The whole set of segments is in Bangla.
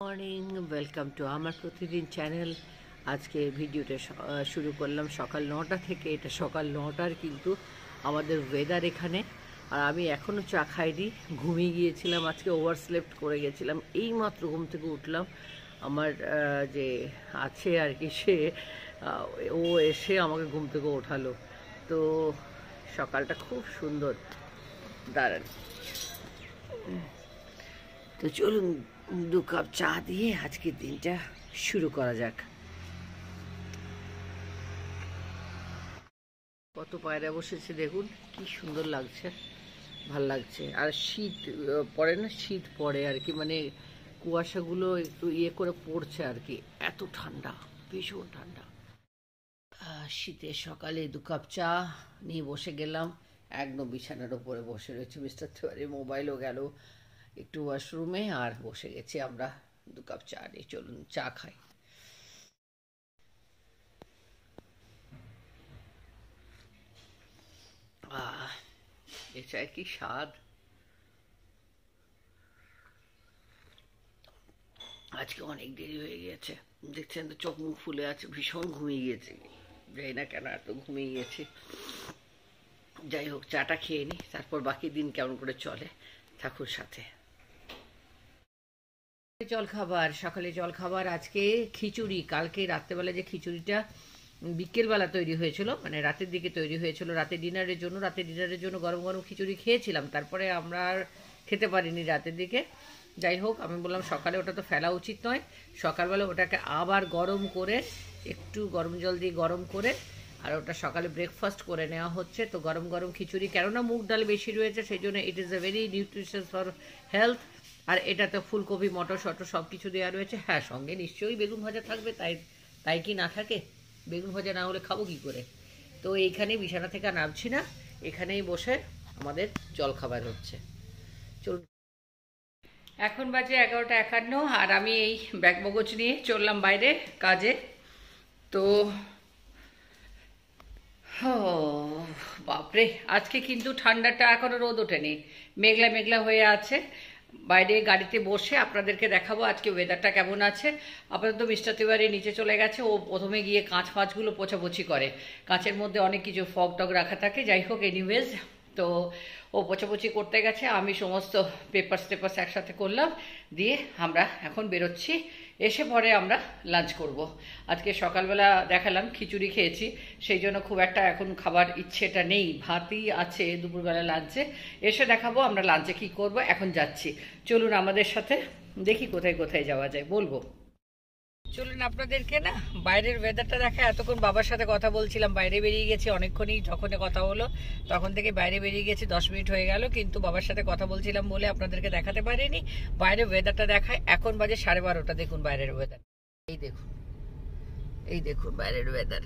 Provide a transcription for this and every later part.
মর্নিং, ওয়েলকাম টু আমার প্রতিদিন চ্যানেল। আজকে ভিডিওটা শুরু করলাম সকাল 9টা থেকে। এটা সকাল 9টার কিন্তু আমাদের ওয়েদার এখানে। আর আমি এখনও চা খাইনি, ঘুমিয়ে গিয়েছিলাম। আজকে ওভারস্লেপ্ট করে গেছিলাম। এই মাত্র ঘুম থেকে উঠলাম। আমার যে আছে আর কি, ও এসে আমাকে ঘুম থেকে ওঠালো। তো সকালটা খুব সুন্দর। দাঁড়ান, তো চলুন 2 কাপ চা দিয়ে আজকের দিনটা শুরু করা যাক। কত পায়রা বসেছে দেখুন, কি সুন্দর লাগছে, ভাল লাগছে। আর শীত পড়ে না, শীত পড়ে আর কি, মানে কুয়াশাগুলো একটু করে পড়ছে আর কি। এত ঠান্ডা, ভীষণ ঠান্ডা। শীতের সকালে 2 কাপ চা নিয়ে বসে গেলাম। একদম বিছানার উপরে বসে রয়েছে মিস্টার তিওয়ারি। মোবাইলও গেল একটু ওয়াশরুমে, আর বসে গেছি আমরা 2 কাপ চা নিয়ে। চলুন চা খাই। এ চায় কি স্বাদ! আজকে অনেক দেরি হয়ে গিয়েছে, দেখছেন তো চোখ মুখ ফুলে আছে, ভীষণ ঘুমিয়ে গিয়েছে। যাই না কেন এত ঘুমিয়ে গিয়েছি। যাই হোক, চাটা খেয়ে নি, তারপর বাকি দিন কেমন করে চলে ঠাকুর সাথে। জলখাবার, সকালে জলখাবার আজকে খিচুড়ি। কালকে রাত্রেবেলা যে খিচুড়িটা বিকেলবেলা তৈরি হয়েছিল, মানে রাতের দিকে তৈরি হয়েছিল রাতের ডিনারের জন্য গরম গরম খিচুড়ি খেয়েছিলাম। তারপরে আমরা আর খেতে পারিনি রাতের দিকে। যাই হোক, আমি বললাম সকালে ওটা তো ফেলা উচিত নয়, সকালবেলা ওটাকে আবার গরম করে, একটু গরম জল দিয়ে গরম করে, আর ওটা সকালে ব্রেকফাস্ট করে নেওয়া হচ্ছে। তো গরম গরম খিচুড়ি, কেননা মুগ ডাল বেশি রয়েছে, সেই জন্য it is a very nutritious for health. আর এটাতে ফুলকপি মটর শটর সব কিছু দেওয়া রয়েছে। হ্যাঁ, সঙ্গে নিশ্চয়ই বেগুন ভাজা থাকবে, তাই কি না থাকে? বেগুন ভাজা না হলে খাবো কি করে? তো এইখানে বিছানা থেকে নামছি না, এখানেই বসে আমাদের জলখাবার হচ্ছে। চলুন। এখন বাজে 11:51, আর আমি এই ব্যাগ মগজ নিয়ে চললাম বাইরে কাজে। তো বাপরে, আজকে কিন্তু ঠান্ডাটা, এখনো রোদ ওঠেনি, মেঘলা মেঘলা হয়ে আছে। বাইরে গাড়িতে বসে আপনাদেরকে দেখাবো আজকে ওয়েদারটা কেমন আছে। আপাতত মিস্টার তিওয়ারি নিচে চলে গেছে। ও প্রথমে গিয়ে কাঁচ ফাঁচগুলো পোছাপুছি করে, কাঁচের মধ্যে অনেক কিছু ফগ টগ রাখা থাকে। যাই হোক, এনিওয়েজ, তো ও পোছাপুছি করতে গেছে, আমি সমস্ত পেপার্স একসাথে করলাম, দিয়ে আমরা এখন বেরোচ্ছি। এসে পরে আমরা লাঞ্চ করব। আজকে সকালবেলা দেখালাম খিচুড়ি খেয়েছি, সেই জন্য খুব একটা এখন খাবার ইচ্ছেটা নেই, ভাতই আছে দুপুরবেলা লাঞ্চে। এসে দেখাবো আমরা লাঞ্চে কি করব। এখন যাচ্ছি, চলুন আমাদের সাথে, দেখি কোথায় কোথায় যাওয়া যায়, বলবো। চলুন আপনাদেরকে না বাইরের ওয়েদারটা দেখা। এতক্ষণ বাবার সাথে কথা বলছিলাম, বাইরে বেরিয়ে গেছি অনেকক্ষণই, যখন কথা হলো তখন থেকে বাইরে বেরিয়ে গেছি, 10 মিনিট হয়ে গেল, কিন্তু বাবার সাথে কথা বলছিলাম বলে আপনাদেরকে দেখাতে পারিনি। বাইরের ওয়েদারটা দেখায়। এখন বাজে 12:30। দেখুন বাইরের ওয়েদার, এই দেখুন বাইরের ওয়েদার।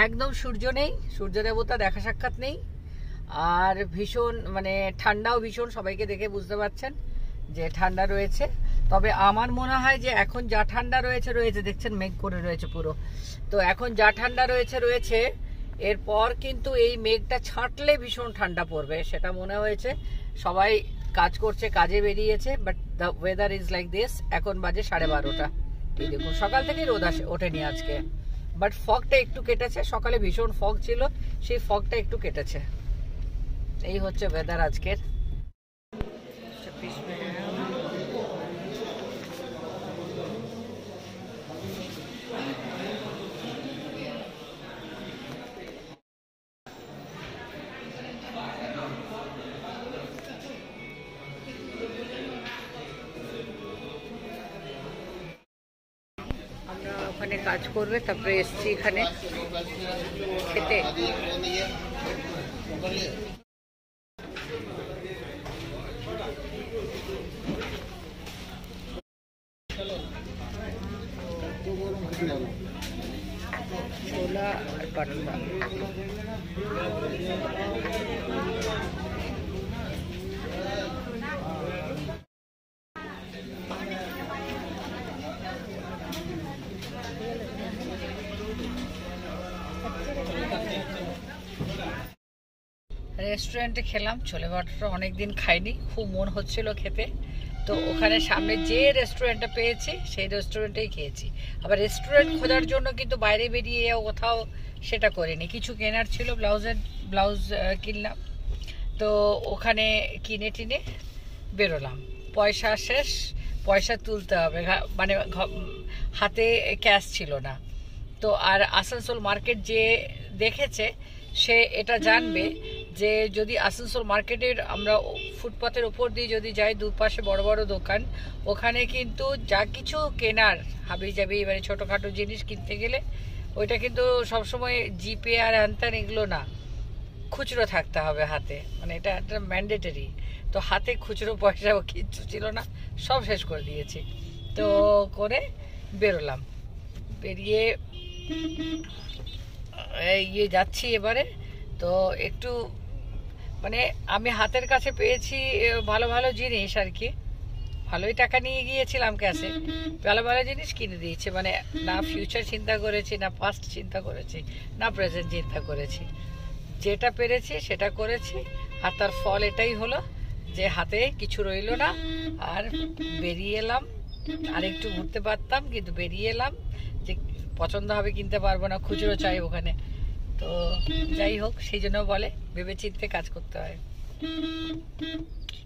একদম সূর্য নেই, সূর্য দেবতা দেখা সাক্ষাৎ নেই। আর ভীষণ, মানে ঠান্ডাও ভীষণ, সবাইকে দেখে বুঝতে পারছেন যে ঠান্ডা রয়েছে। তবে আমার মনে হয় যে এখন যা ঠান্ডা রয়েছে, দেখছেন মেঘ করে রয়েছে পুরো। তো এখন যা ঠান্ডা রয়েছে, এরপর কিন্তু এই মেঘটা ছাঁটলে ভীষণ ঠান্ডা পড়বে, সেটা মনে হয়েছে। সবাই কাজ করছে, কাজে বেরিয়েছে, but the weather is like this. এখন বাজে 12:30। এই দেখুন, সকাল থেকেই রোদ ওঠেনি আজকে, বাট ফগটা একটু কেটেছে। সকালে ভীষণ ফগ ছিল, সেই ফগটা একটু কেটেছে। এই হচ্ছে ওয়েদার আজকের। আমরা ওখানে কাজ করবে, তারপরে এসছি এখানে খেতে। ছোলা আর পাটলা। রেস্টুরেন্টে খেলাম ছোলে ভাটুরা, অনেকদিন খাইনি, খুব মন হচ্ছিল খেতে। তো ওখানে সামনে যে রেস্টুরেন্টটা পেয়েছি সেই রেস্টুরেন্টেই খেয়েছি। আবার রেস্টুরেন্ট খোঁজার জন্য কিন্তু বাইরে বেরিয়ে কোথাও সেটা করিনি। কিছু কেনার ছিল, ব্লাউজ কিনলাম, তো ওখানে কিনে টিনে বেরোলাম। পয়সা শেষ, পয়সা তুলতে হবে, মানে হাতে ক্যাশ ছিল না। তো আর আসানসোল মার্কেট যে দেখেছে সে এটা জানবে যে যদি আসানসোল মার্কেটের আমরা ফুটপাথের ওপর দিয়ে যদি যাই, দুপাশে বড় বড় দোকান, ওখানে কিন্তু যা কিছু কেনার হাবি যাবি মানে ছোটোখাটো জিনিস কিনতে গেলে ওইটা কিন্তু সবসময় জিপে আর হ্যান এগুলো না, খুচরো থাকতে হবে হাতে, মানে এটা একটা ম্যান্ডেটরি। তো হাতে খুচরো পয়সা কিচ্ছু ছিল না, সব শেষ করে দিয়েছি। তো করে বেরোলাম, বেরিয়ে ইয়ে যাচ্ছি এবারে। তো একটু মানে আমি হাতের কাছে পেয়েছি ভালো ভালো জিনিস আর কি, ভালোই টাকা নিয়ে গিয়েছিলাম ক্যাশে, ভালো ভালো জিনিস কিনে দিয়েছে। মানে না ফিউচার চিন্তা করেছি, না পাস্ট চিন্তা করেছি, না প্রেজেন্ট চিন্তা করেছি, যেটা পেরেছি সেটা করেছি। আর তার ফল এটাই হলো যে হাতে কিছু রইলো না, আর বেরিয়ে এলাম। আর একটু ঘুরতে পারতাম, কিন্তু বেরিয়ে এলাম যে পছন্দ হবে কিনতে পারবো না, খুচরো চাই ওখানে। তো যাই হোক, সেই জন্য বলে ভেবে চিন্তে কাজ করতে হয়,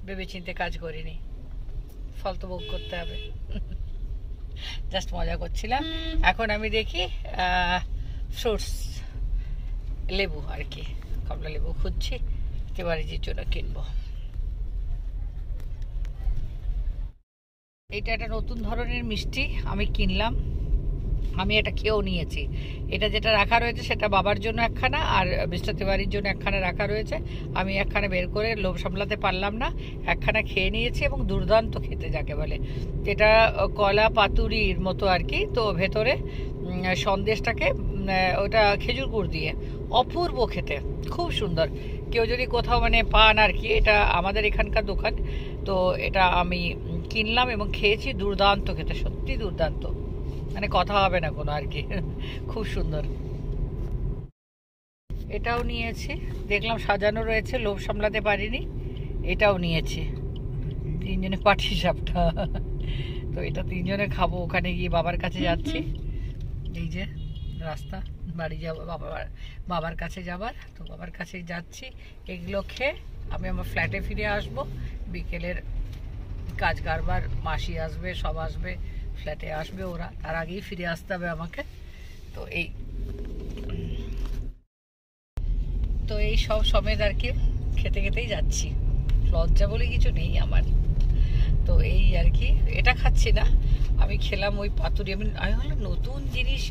ভেবে চিন্তে কাজ করিনি, ফল তো ভোগ করতে হবে। জাস্ট মজা করছিলাম। এখন আমি দেখি ফ্রুটস, লেবু আর কি, কমলা লেবু খুঁজছি, তিওয়ারিজির জন্য কিনবো। এটা একটা নতুন ধরনের মিষ্টি আমি কিনলাম, আমি এটা খেয়েও নিয়েছি। এটা যেটা রাখা রয়েছে সেটা বাবার জন্য একখানা, আর মিস্টার তিওয়ারির জন্য একখানা রাখা রয়েছে। আমি একখানা বের করে লোভ সামলাতে পারলাম না, একখানা খেয়ে নিয়েছি, এবং দুর্দান্ত খেতে যাকে বলে। এটা কলা পাতুরির মতো আর কি। তো ভেতরে সন্দেশটাকে ওটা খেজুর গুড় দিয়ে, অপূর্ব খেতে, খুব সুন্দর। কেউ যদি কোথাও মানে পান আর কি, এটা আমাদের এখানকার দোকান। তো এটা আমি কিনলাম এবং খেয়েছি, দুর্দান্ত খেতে, সত্যি দুর্দান্ত, মানে কথা হবে না কোনো আর কি, খুব সুন্দর। এটাও নিয়েছি, দেখলাম সাজানো রয়েছে, লোভ সামলাতে পারিনি, এটাও নিয়েছি। তিনজনে পাটি সাপটা, তো এটা তিনজনে খাবো। ওখানে গিয়ে বাবার কাছে যাচ্ছি, এই যে রাস্তা, বাড়ি যাবো, বাবার কাছে যাবার, তো বাবার কাছে যাচ্ছি। এগুলো খেয়ে আমি আমার ফ্ল্যাটে ফিরে আসবো। বিকেলের কাজ কারবার, মাসি আসবে, সব আসবে, ফ্ল্যাটে আসবে ওরা, তার আগেই ফিরে আসতে হবে আমাকে। তো এই সব সমেত আর কি খেতে খেতেই যাচ্ছি, লজ্জা বলে কিছু নেই আমার। তো এই আর কি, এটা খাচ্ছি না, আমি খেলাম ওই পাতুরি। আমি হলো নতুন জিনিস,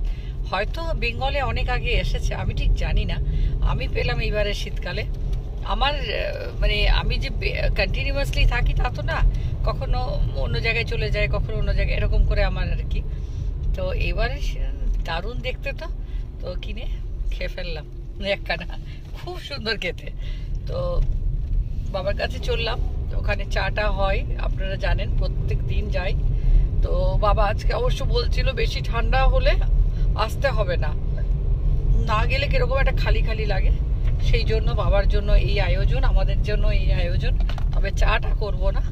হয়তো বেঙ্গলে অনেক আগে এসেছে, আমি ঠিক জানি না, আমি পেলাম এইবারে শীতকালে। আমার মানে আমি যে কন্টিনিউয়াসলি থাকি তা তো না, কখনো অন্য জায়গায় চলে যায়, কখনো অন্য জায়গায়, এরকম করে আমার আর কি। তো এবারে দারুণ দেখতে, তো তো কিনে খেয়ে ফেললাম একখানা, খুব সুন্দর খেতে। তো বাবার কাছে চললাম, ওখানে চাটা হয় আপনারা জানেন, প্রত্যেক দিন যাই। তো বাবা আজকে অবশ্য বলছিল বেশি ঠান্ডা হলে আসতে হবে না, না গেলে কিরকম একটা খালি খালি লাগে, সেই জন্য বাবার জন্য এই আয়োজন, আমাদের জন্য এই আয়োজন। তবে চাটা করবো না,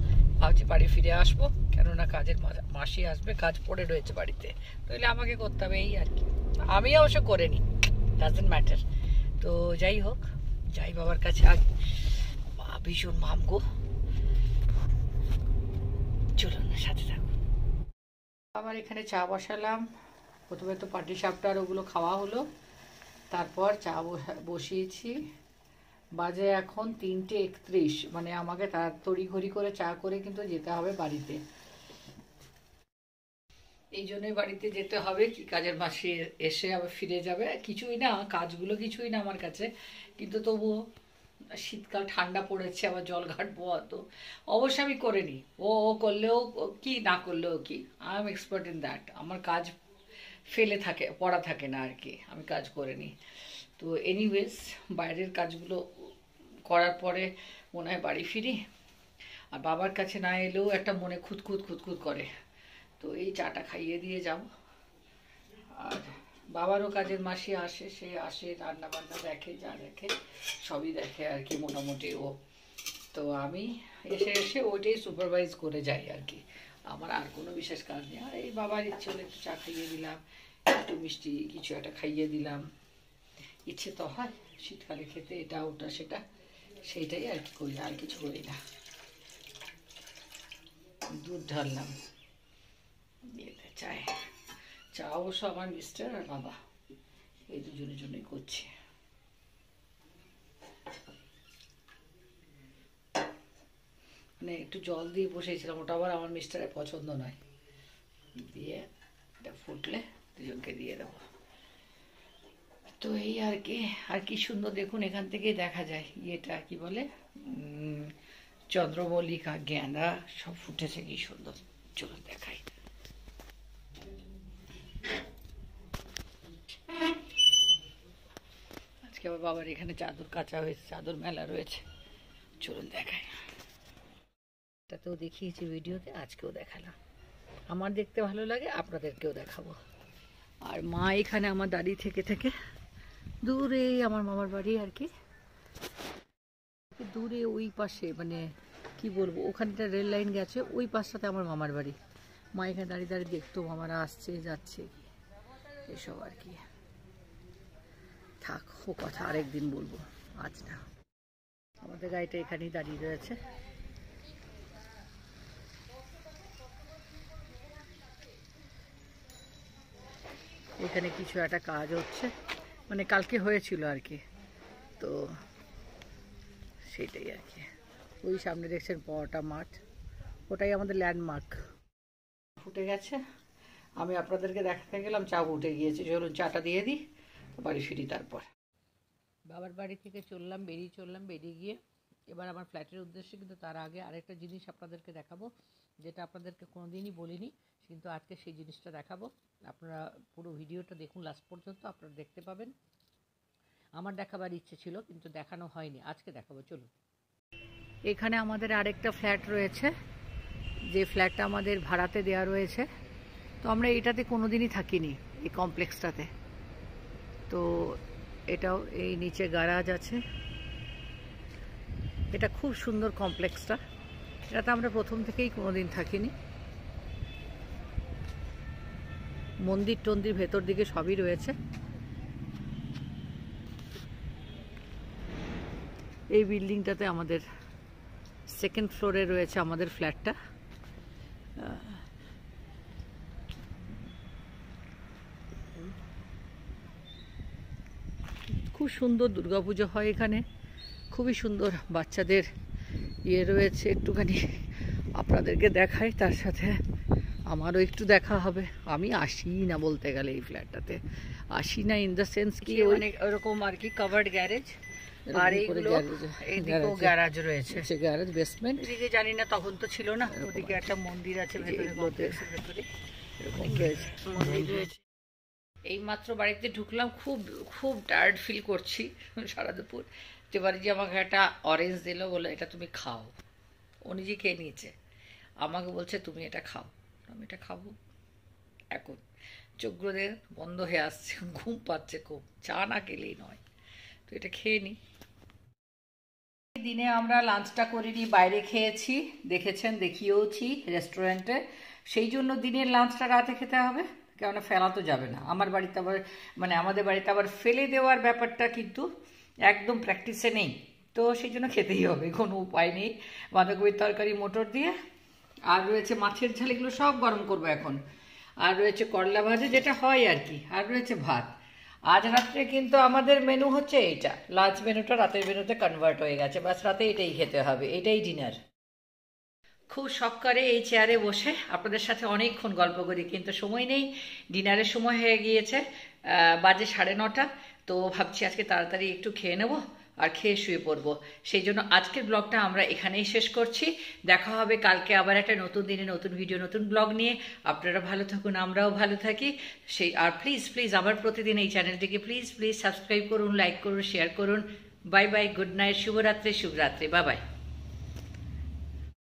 ভাবছি বাড়ি ফিরে আসবো, কেননা কাজের মাসি আসবে, কাজ পড়ে রয়েছে বাড়িতে, নইলে আমাকে করতে হবে, এই আর কি। আমি অবশ্য করে নিই, ডাজেন্ট ম্যাটার। তো যাই হোক, যাই বাবার কাছে। আজ ভীষণ মাম গো, চলুন সাথে থাকুন। আবার এখানে চা বসালাম, প্রথমে তো পাটি সাপটা আর ওগুলো খাওয়া হলো, তারপর চা বসিয়েছি। বাজে এখন 3:31, মানে আমাকে তার তড়িঘড়ি করে চা করে কিন্তু যেতে হবে বাড়িতে। এই জন্যই বাড়িতে যেতে হবে, কি কাজের মাসে এসে আবার ফিরে যাবে, কিছুই না, কাজগুলো কিছুই না আমার কাছে, কিন্তু তবুও শীতকাল, ঠান্ডা পড়েছে, আবার জল ঘাটবো, অত অবশ্য আমি করে নিই। ও করলেও কি, না করলেও কি, I am expert in that. আমার কাজ ফেলে থাকে, পড়া থাকে না আর কি, আমি কাজ করে নিই। তো এনিওয়েজ, বাইরের কাজগুলো করার পরে মনে হয় বাড়ি ফিরি, আর বাবার কাছে না এলেও একটা মনে খুঁতখুত খুঁতখুত করে। তো এই চাটা খাইয়ে দিয়ে যাব। আর বাবারও কাজের মাসি আসে, সে আসে, রান্না বান্না দেখে, যা দেখে সবই দেখে আর কি মোটামুটি ও। তো আমি এসে ওইটাই সুপারভাইজ করে যাই আর কি, আমার আর কোনো বিশেষ কাজ নেই। আর এই বাবার ইচ্ছে হলে একটু চা খাইয়ে দিলাম, একটু মিষ্টি কিছু একটা খাইয়ে দিলাম, ইচ্ছে তো হয় শীতকালে খেতে এটা ওটা সেটা, সেইটাই আর কি করি, আর কিছু করি না। দুধ ঢাললাম, চায় চা অবশ্য আমার মিস্টার আর বাবা এই দুজনের জন্যই করছি। মানে একটু জল দিয়ে বসেছিলাম, ওটা আবার আমার মিস্টারের পছন্দ নয়, দিয়ে এটা ফুটলে দুজনকে দিয়ে দেবো। তো এই আর কি, আর কি সুন্দর দেখুন, এখান থেকেই দেখা যায় ইয়েটা কি বলে চন্দ্রমল্লিকা, গেঁদা সব ফুটেছে, কি সুন্দর। চলো দেখাই। আজকে আবার বাবার এখানে চাদর কাচা হয়েছে, চাদর মেলা রয়েছে, চলুন দেখাই। এটাতেও দেখিয়েছি ভিডিওতে, আজকেও দেখালাম। আমার দেখতে ভালো লাগে, আপনাদেরকেও দেখাবো। আর মা এখানে আমার দাঁড়িয়ে থেকে থেকে দূরে আমার মামার বাড়ি আর কি, দূরে ওই পাশে, মানে কি বলবো, ওখানটা রেল লাইন গেছে, ওই পাশটাতে আমার মামার বাড়ি। মা এখানে দাঁড়িয়ে দাঁড়িয়ে দেখতো মামারা আসছে যাচ্ছে এসব আর কি। থাক, ও কথা আরেকদিন বলবো, আজ না। আমাদের গাড়িটা এখানেই দাঁড়িয়ে রয়েছে। এখানে কিছু একটা কাজ হচ্ছে, মানে কালকে হয়েছিল আর কি, তো সেটাই আর কি। ওই সামনে দেখছেন বড়টা মাঠ, ওটাই আমাদের ল্যান্ডমার্ক। ফুটে গেছে, আমি আপনাদেরকে দেখাতে গেলাম, চা উঠে গিয়েছে, চলুন চাটা দিয়ে দিই, বাড়ি ফিরি। তারপর বাবার বাড়ি থেকে বেরিয়ে গিয়ে এবার আমার ফ্ল্যাটের উদ্দেশ্যে। কিন্তু তার আগে আরেকটা জিনিস আপনাদেরকে দেখাবো, যেটা আপনাদেরকে কোনোদিনই বলিনি, কিন্তু আজকে সেই জিনিসটা দেখাবো। আপনারা পুরো ভিডিওটা দেখুন লাস্ট পর্যন্ত, আপনারা দেখতে পাবেন। আমার দেখাবার ইচ্ছে ছিল কিন্তু দেখানো হয়নি, আজকে দেখাবো, চলুন। এখানে আমাদের আরেকটা ফ্ল্যাট রয়েছে, যে ফ্ল্যাটটা আমাদের ভাড়াতে দেওয়া রয়েছে। তো আমরা এটাতে কোনোদিনই থাকিনি, এই কমপ্লেক্সটাতে। তো এটাও এই নিচে গ্যারাজ আছে, এটা খুব সুন্দর কমপ্লেক্সটা, এটাতে আমরা প্রথম থেকেই কোনোদিন থাকিনি। মন্দির টন্দির ভেতর দিকে সবই রয়েছে। এই বিল্ডিংটাতে আমাদের সেকেন্ড ফ্লোরে রয়েছে আমাদের ফ্ল্যাটটা। খুব সুন্দর দুর্গাপুজো হয় এখানে, খুবই সুন্দর বাচ্চাদের ইয়ে রয়েছে, একটুখানি আপনাদেরকে দেখাই, তার সাথে আমারও একটু দেখা হবে। আমি আসি না বলতে গেলে এই ফ্ল্যাটটাতে, আসি না ইন দ্য সেন্স কি অনেক ওরকম আর কি, কাভার্ড গ্যারেজ, আর এইদিকেও গ্যারাজ রয়েছে, গ্যারেজ বেসমেন্ট। এদিকে জানি না, তখন তো ছিল না। ওদিকে একটা মন্দির আছে ভেতরে, কমপ্লেক্সের ভেতরে এরকম রয়েছে, মন্দির রয়েছে। এইমাত্র বাড়িতে ঢুকলাম, খুব খুব টায়ার্ড ফিল করছি সারা দুপুর। তো এবারে যে আমাকে একটা অরেঞ্জ দিল, বলে এটা তুমি খাও। ও নিজে খেয়ে নিয়েছে, আমাকে বলছে তুমি এটা খাও। আমি এটা খাবো এখন, চোখগুলো বন্ধ হয়ে আসছে, ঘুম পাচ্ছে খুব, চা না খেলেই নয়। তো এটা খেয়ে নিই। দিনে আমরা লাঞ্চটা করিনি, বাইরে খেয়েছি, দেখেছেন, দেখিয়েওছি রেস্টুরেন্টে। সেই জন্য দিনের লাঞ্চটা রাতে খেতে হবে, কেননা ফেলা তো যাবে না। আমার বাড়িতে আবার, মানে আমাদের বাড়িতে আবার ফেলে দেওয়ার ব্যাপারটা কিন্তু একদম প্র্যাকটিসে নেই, তো সেই জন্য খেতেই হবে, কোনো উপায় নেই। বাঁধাকপির তরকারি মটর দিয়ে, আর রয়েছে মাছের ঝাল, এগুলো সব গরম করবো এখন। আর রয়েছে করলা ভাজা, যেটা হয় আর কি, আর রয়েছে ভাত। আজ রাত্রে কিন্তু আমাদের মেনু হচ্ছে এইটা, লাঞ্চ মেনুটা রাতের মেনুতে কনভার্ট হয়ে গেছে, বাস রাতে এটাই খেতে হবে, এটাই ডিনার। খুব শখ করে এই চেয়ারে বসে আপনাদের সাথে অনেকক্ষণ গল্প করি, কিন্তু সময় নেই, ডিনারের সময় হয়ে গিয়েছে, বাজে 9:30। তো ভাবছি আজকে তাড়াতাড়ি একটু খেয়ে নেব আর খেয়ে শুয়ে পড়বো। সেই জন্য আজকের ব্লগটা আমরা এখানেই শেষ করছি। দেখা হবে কালকে আবার একটা নতুন দিনে, নতুন ভিডিও, নতুন ব্লগ নিয়ে। আপনারা ভালো থাকুন, আমরাও ভালো থাকি। আর প্লিজ আবার প্রতিদিন এই চ্যানেলটিকে প্লিজ সাবস্ক্রাইব করুন, লাইক করুন, শেয়ার করুন। বাই বাই, গুড নাইট, শুভরাত্রি, বাই বাই।